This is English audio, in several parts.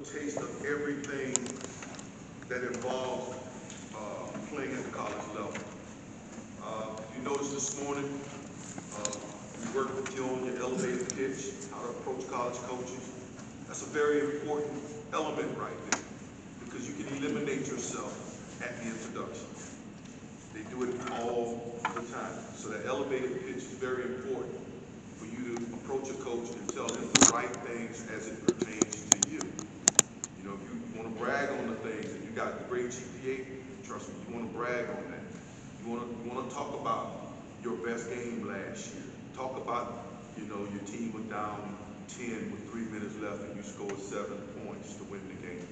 taste of everything that involves playing at the college level. You noticed this morning, we worked with you on your elevator pitch, how to approach college coaches. That's a very important element right there, because you can eliminate yourself at the introduction. They do it all the time. So that elevator pitch is very important for you to approach a coach and tell them the right things as it pertains to you. You know, if you want to brag on the things that you got the great GPA, trust me, you want to brag on that. You want to talk about your best game last year. Talk about, you know, your team went down 10 with 3 minutes left and you scored 7 points to win the game.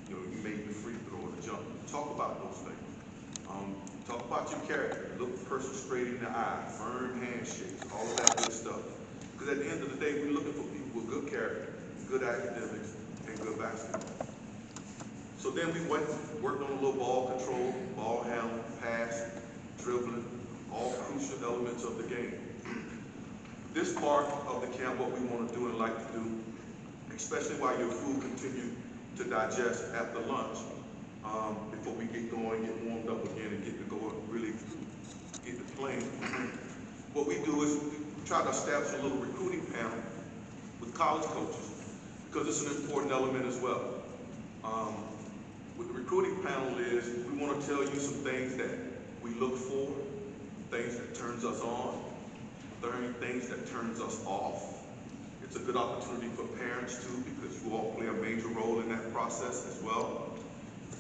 You know, you made your free throw or the jump. Talk about those things. Talk about your character. Look the person straight in the eye. Firm handshakes. All of that good stuff. Because at the end of the day, we're looking for people with good character, good academics, and good basketball. So then we worked on a little ball control, ball handling, passing, dribbling, all crucial elements of the game. This part of the camp, what we want to do and like to do, especially while your food continues to digest after lunch, before we get going, get warmed up again, and get to go really get to playing. What we do is we try to establish a little recruiting panel with college coaches, because it's an important element as well. What the recruiting panel is, we want to tell you some things that we look for, things that turns us on, things that turns us off. It's a good opportunity for parents too, because you all play a major role in that process as well.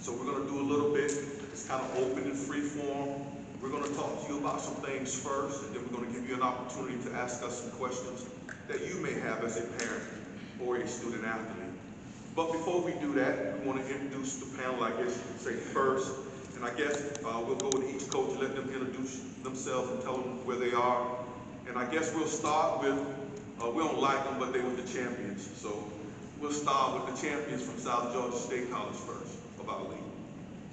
So we're going to do a little bit. It's kind of open and free form. We're going to talk to you about some things first, and then we're going to give you an opportunity to ask us some questions that you may have as a parent or a student athlete. But before we do that, we want to introduce the panel, I guess you could say, first. And I guess we'll go with each coach and let them introduce themselves and tell them where they are. And I guess we'll start with, we don't like them, but they were the champions. So we'll start with the champions from South Georgia State College first of our league.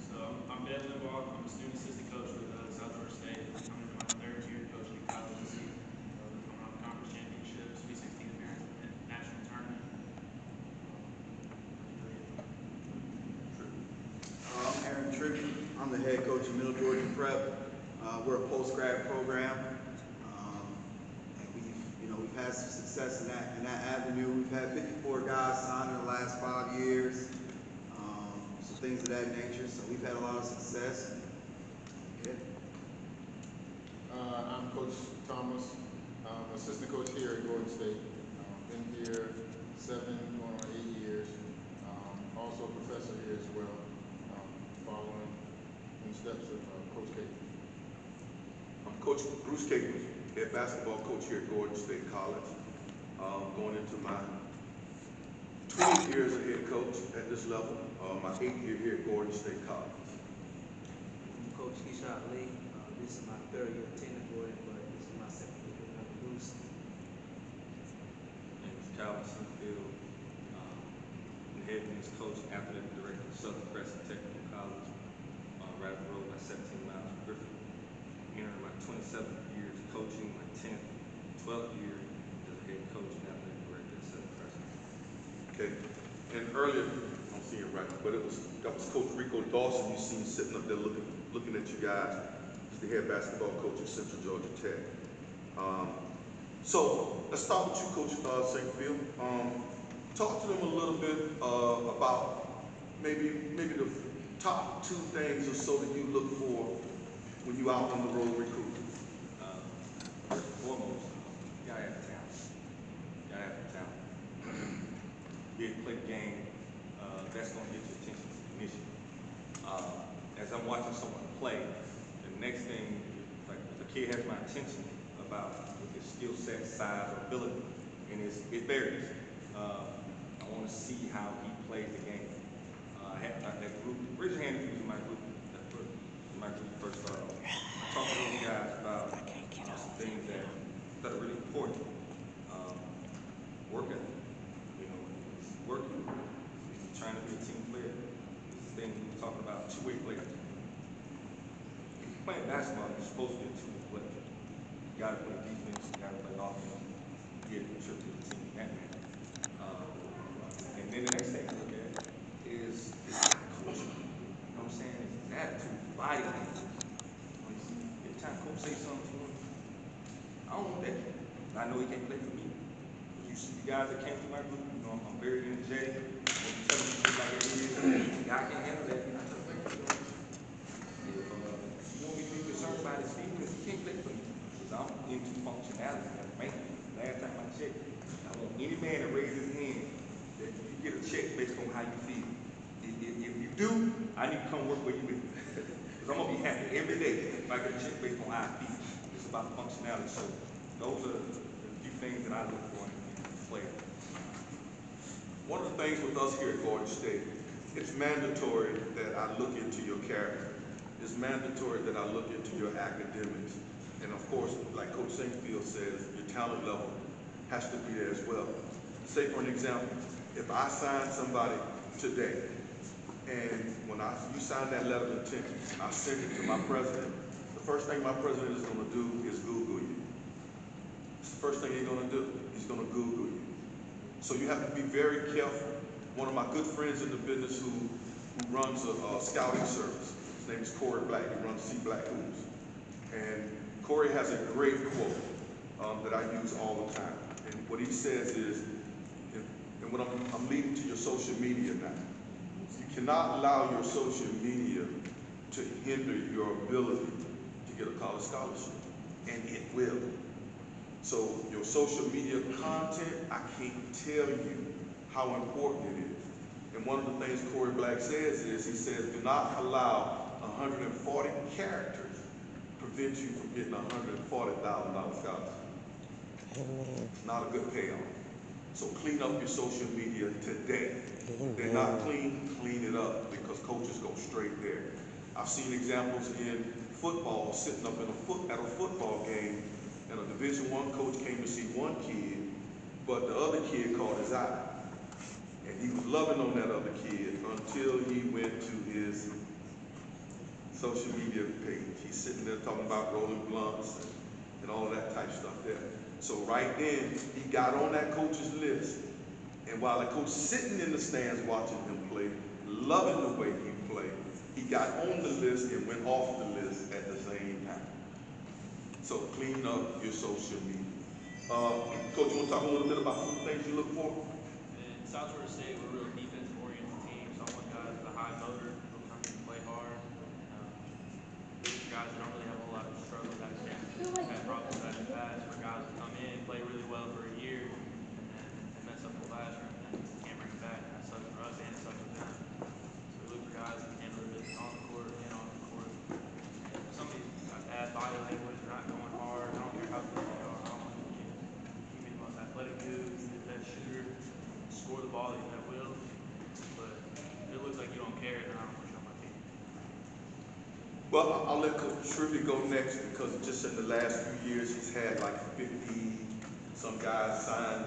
So I'm Ben Limbaugh. I'm a student assistant coach with South Georgia State. I'm in my 3rd year coaching at college this season. We're coming off conference championships, Sweet 16 appearance, and national tournament. I'm Aaron Trippy. I'm the head coach of Middle Georgia Prep. We're a post-grad program, and we've had some success in that avenue. We've had 54 guys sign in the last 5 years, some things of that nature. So we've had a lot of success. Okay. I'm Coach Thomas. I'm assistant coach here at Gordon State. Been here 7 going on 8 years. Also a professor here as well, following in the steps of Coach K. I'm Coach Bruce Capers, head basketball coach here at Gordon State College. Going into my 20 years as head coach at this level, my 8th year here at Gordon State College. I'm Coach Keyshawn Lee. This is my 3rd year attending Gordon, but this is my 2nd year with another boost. My name is Calvin Sunfield. I'm the head men's coach, athletic director of Southern Crescent Technical College, right up the road by 17 miles from Griffin. Entering my 27th year of coaching, my 10th, 12th year as a head coach and athletic director at Southern Crescent. Okay, and earlier, I don't see it right, but that was Coach Rico Dawson. You see him sitting up there looking at you guys. He's the head basketball coach at Central Georgia Tech. So let's start with you, Coach St. Field. Talk to them a little bit about maybe the top 2 things or so that you look for when you're out on the road recruiting. First and foremost, you gotta have talent. You gotta have talent. Be able to play the game, that's gonna get your attention initially. As I'm watching someone play, the next thing, like if a kid has my attention about his skill set, size, or ability, and it varies. I want to see how he plays the game. I had that group. Raise your hand if you was in my group. My group first started. I talked to those guys about some things that are really important. Work ethic. You know, it's working. It's trying to be a team player. This thing we were talking about, 2-way players. Playing basketball, you're supposed to be a 2-way player. You got to play defense. You got to play offense. You got to contribute to the team in that manner. And then the next thing I look at guys that came to my group, you know, I'm very energetic. I'm telling you just like it is. Y'all can't handle that. I tell them, if you want me to be concerned about his feelings, you can't play for me. Because I'm into functionality and maintenance. Last time I checked, I want any man to raise his hand that you get a check based on how you feel. If you do, I need to come work where you live. Because I'm going to be happy every day if I get a check based on how I feel. It's about functionality. So those are the few things that I look for in a player. One of the things with us here at Gordon State, it's mandatory that I look into your character. It's mandatory that I look into your academics. And of course, like Coach Saintfield says, your talent level has to be there as well. Say for an example, if I sign somebody today, and when you sign that letter of intent, I send it to my president, the first thing my president is going to do is Google you. It's the first thing he's going to do. He's going to Google you. So you have to be very careful. One of my good friends in the business who runs a scouting service, his name is Corey Black. He runs C Black Hoops. And Corey has a great quote that I use all the time. And what he says is, and what I'm leading to your social media now, you cannot allow your social media to hinder your ability to get a college scholarship. And it will. So your social media content, I can't tell you how important it is. And one of the things Corey Black says is, he says, do not allow 140 characters prevent you from getting a $140,000 scholarship. It's not a good payoff. So clean up your social media today. If they're not clean, clean it up, because coaches go straight there. I've seen examples in football, sitting up at a football game, and a Division I coach came to see one kid, but the other kid caught his eye. And he was loving on that other kid until he went to his social media page. He's sitting there talking about rolling blunts and all of that type stuff there. So right then, he got on that coach's list, and while the coach sitting in the stands watching him play, loving the way he played, he got on the list and went off the list at the same time. So clean up your social media. Coach, you want to talk a little bit about some things you look for? In South Georgia State, we're a real defense-oriented team, so I want guys with a high motor who come in and play hard. Guys that don't really have a whole lot of struggle with academics. We've had problems with that in the past where guys will come in, play really well for a year, and mess up the classroom, and can't bring it back. That sucks for us and it sucks for them. So we look for guys that can handle their business on the court and off the court. Some of these got bad body language, they're not going hard. I don't care how good they are. I don't want them to keep me the most athletic dude, the best shooter, score the ball that will. But if it looks like you don't care, then I don't want you on my team. Well, I'll let Coach Trivia go next, because just in the last few years, he's had like 50 some guys sign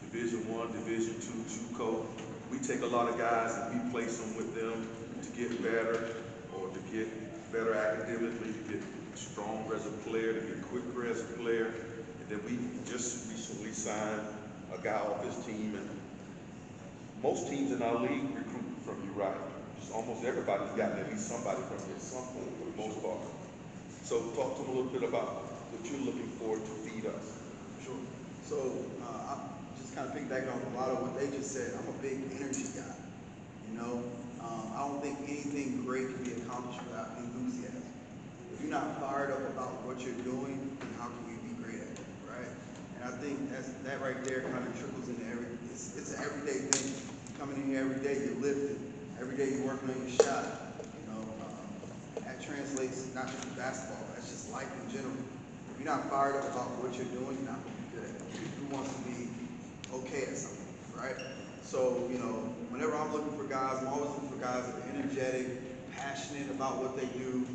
Division I, Division II, JUCO. We take a lot of guys and we place them with them to get better, or to get better academically, to get stronger as a player, to get quicker as a player. And then we just recently signed a guy off his team, and most teams in our league recruit from you, right? Just almost everybody's gotten at least somebody from you at some point, for the most part. So talk to them a little bit about what you're looking for to feed us. Sure. So I just kind of piggyback on a lot of what they just said. I'm a big energy guy. You know, I don't think anything great can be accomplished without enthusiasm. If you're not fired up about what you're doing, then how can you be great at it, right? And I think that right there kind of trickles into it's an everyday thing. Coming in here every day, you're lifting. Every day you're working on your shot. You know, that translates not just to basketball, that's just life in general. If you're not fired up about what you're doing, you're not going to be good at it. Who wants to be okay at something, right? So, you know, whenever I'm looking for guys, I'm always looking for guys that are energetic, passionate about what they do,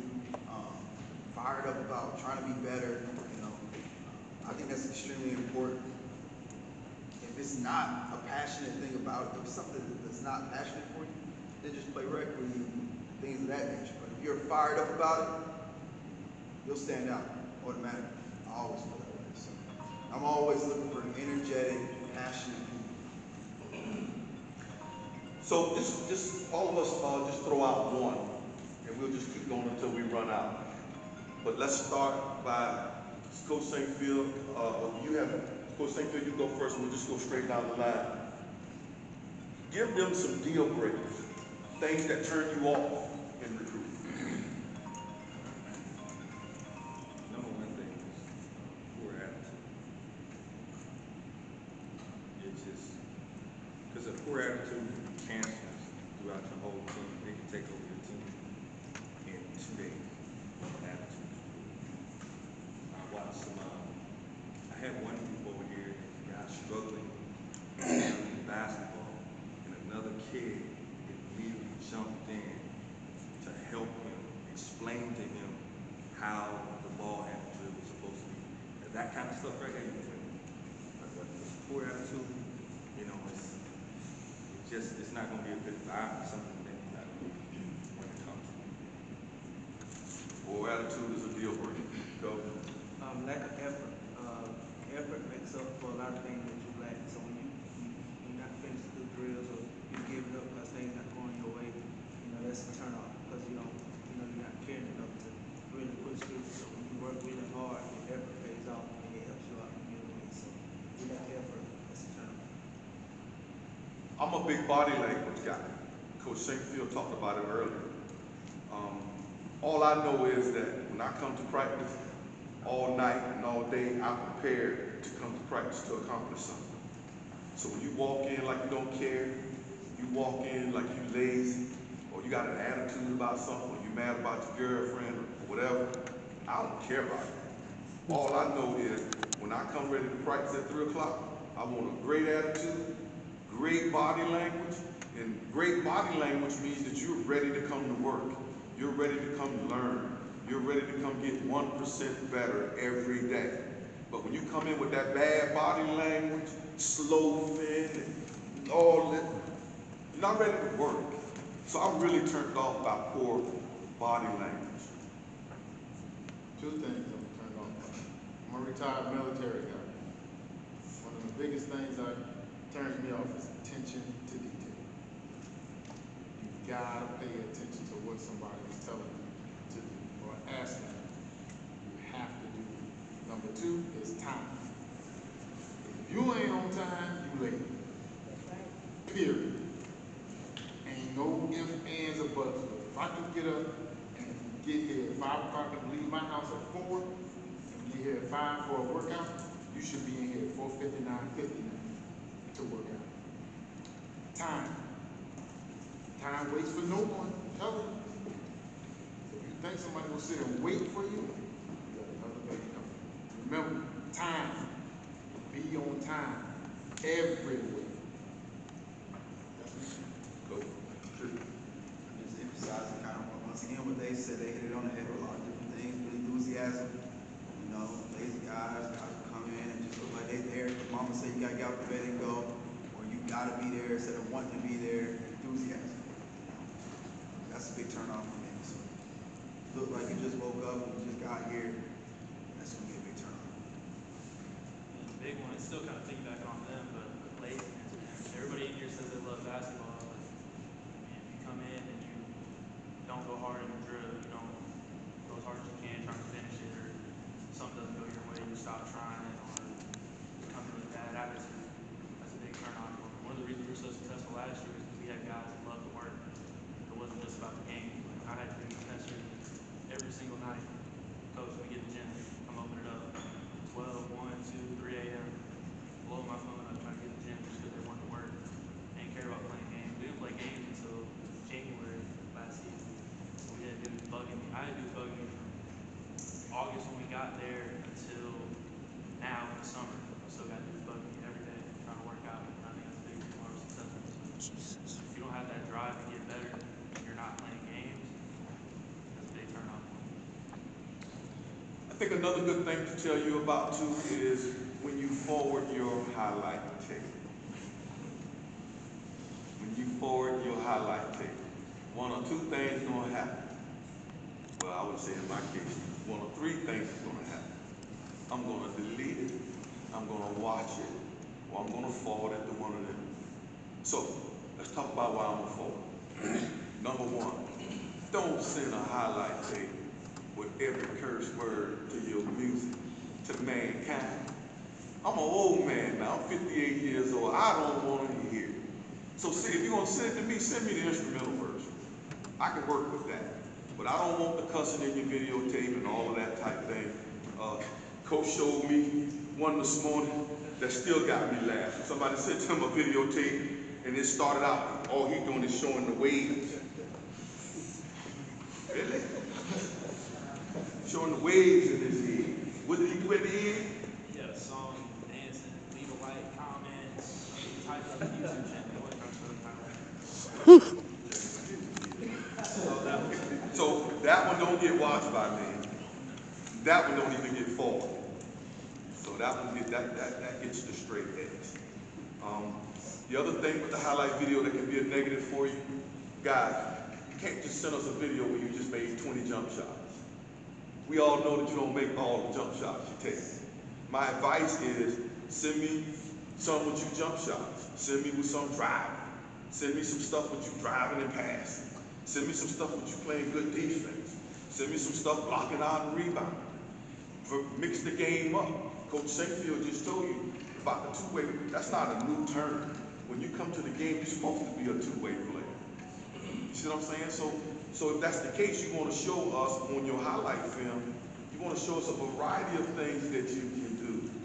fired up about trying to be better. You know, I think that's extremely important. If it's not a passionate thing about it, if it's something that's not passionate for you, then just play rec with you, things of that nature. But if you're fired up about it, you'll stand out automatically. I always feel that way. So I'm always looking for energetic, passionate people. So just all of us just throw out one, and we'll just keep going until we run out. But let's start by Coach Saintfield. You have Coach St. Phil, you go first, and we'll just go straight down the line. Give them some deal breakers, things that turn you off in recruiting. Number one thing is poor attitude. It's just, because a poor attitude can be cancerous throughout your whole team. It can take over your team in 2 days. Attitude. I watched some, I had one group over here, a guy struggling in basketball, and another kid immediately jumped in to help him, explain to him how the ball handle was supposed to be. And that kind of stuff right there, you win. But this poor attitude, you know, it's not going to be a good vibe or something that you got to do when it comes to it. Poor attitude is a deal breaker. Go. Lack of effort. Effort makes up for a lot of things that you lack. So when you're not finishing the drills or you're giving up because things not going your way, you know, that's a turn off because you're not caring enough to really push through. So when you work really hard, your effort pays off and it helps you out in many ways. So you lack effort, that's a turn off. I'm a big body language guy. Coach St. Phil talked about it earlier. All I know is that when I come to practice, all night and all day, I'm prepared to come to practice to accomplish something. So when you walk in like you don't care, you walk in like you lazy, or you got an attitude about something, or you mad about your girlfriend or whatever, I don't care about it. All I know is when I come ready to practice at 3 o'clock, I want a great attitude, great body language, and great body language means that you're ready to come to work. You're ready to come to learn. You're ready to come get 1% better every day. But when you come in with that bad body language, slow fin, and all that, you're not ready to work. So I'm really turned off by poor body language. Two things I'm turned off by. I'm a retired military guy. One of the biggest things that turns me off is attention to detail. You gotta pay attention to what somebody is telling you to do or asking you. You have to do it. Number two is time. If you ain't on time, you late. Period. Ain't no ifs, ands, or buts. If I can get up and get here at 5 o'clock and leave my house at 4 and get here at 5 for a workout, you should be in here at 4:59, 59 to work out. Time. Time waits for no one. I'm telling you. If you think somebody will sit and wait for you, you got another day coming. Remember, time. Be on time. Everywhere. That's me. Go. Just emphasizing kind of once again what they said. They hit it on the head with a lot of different things, with enthusiasm. You know, lazy guys who come in and just look like they there. Mama said you gotta get out the bed and go, or you gotta be there instead of wanting to be there. Enthusiasm. That's a big turn off for me. So look like you just woke up and you just got here. That's gonna be a big turn off. And the big one, it's still kind of piggybacking on them, but laziness. And everybody in here says they love basketball, but if you come in and you don't go hard in the drill, you don't go as hard as you can trying to finish it, or something doesn't go your way, you stop trying, or you come in with a bad attitude, that's a big turn off. One of the reasons we were so successful last year is because we had guys that loved to work. It wasn't just about the game. Like, I had to be tested every single night. Coach, we get in the gym, come open it up. 12, 1, 2, 3 a.m. Blowing my phone up trying to get in the gym just because they wanted to work. They didn't care about playing games. We didn't play games until January last season. We had dudes bugging me. I had dudes bugging me from August when we got there until now in the summer. I still got dudes bugging me every day trying to work out. And I think that's a big reason why we're successful. If you don't have that drive to get better and you're not playing games, that's a big turn off. I think another good thing to tell you about too is when you forward your highlight tape. When you forward your highlight tape, one or two things is going to happen. Well, I would say in my case, one or three things is going to happen. I'm going to delete it, I'm going to watch it, or I'm going to forward it to one of them. So let's talk about why I'm going to forward. Number one, don't send a highlight tape with every curse word to your music, to mankind. I'm an old man now, I'm 58 years old, I don't want to hear it. So see, if you're gonna send it to me, send me the instrumental version. I can work with that. But I don't want the cussing in your videotape and all of that type thing. Coach showed me one this morning that still got me laughing. Somebody sent him a videotape and it started out, all he doing is showing the waves. Really? Showing the waves in his head. What did he do at the end? He had a song, dancing, leave a like, comments, type of YouTube channel. What I'm sure So that one don't get watched by me. That one don't even get forwarded. So that one that gets the straight X. The other thing with the highlight video that can be a negative for you, guys, you can't just send us a video where you just made 20 jump shots. We all know that you don't make all the jump shots you take. My advice is send me some with you jump shots. Send me with some driving. Send me some stuff with you driving and passing. Send me some stuff with you playing good defense. Send me some stuff blocking out and rebounding. Mix the game up. Coach Sankfield just told you about the two-way. That's not a new term. When you come to the game, you're supposed to be a two-way player. You see what I'm saying? So if that's the case, you want to show us on your highlight film, you want to show us a variety of things that you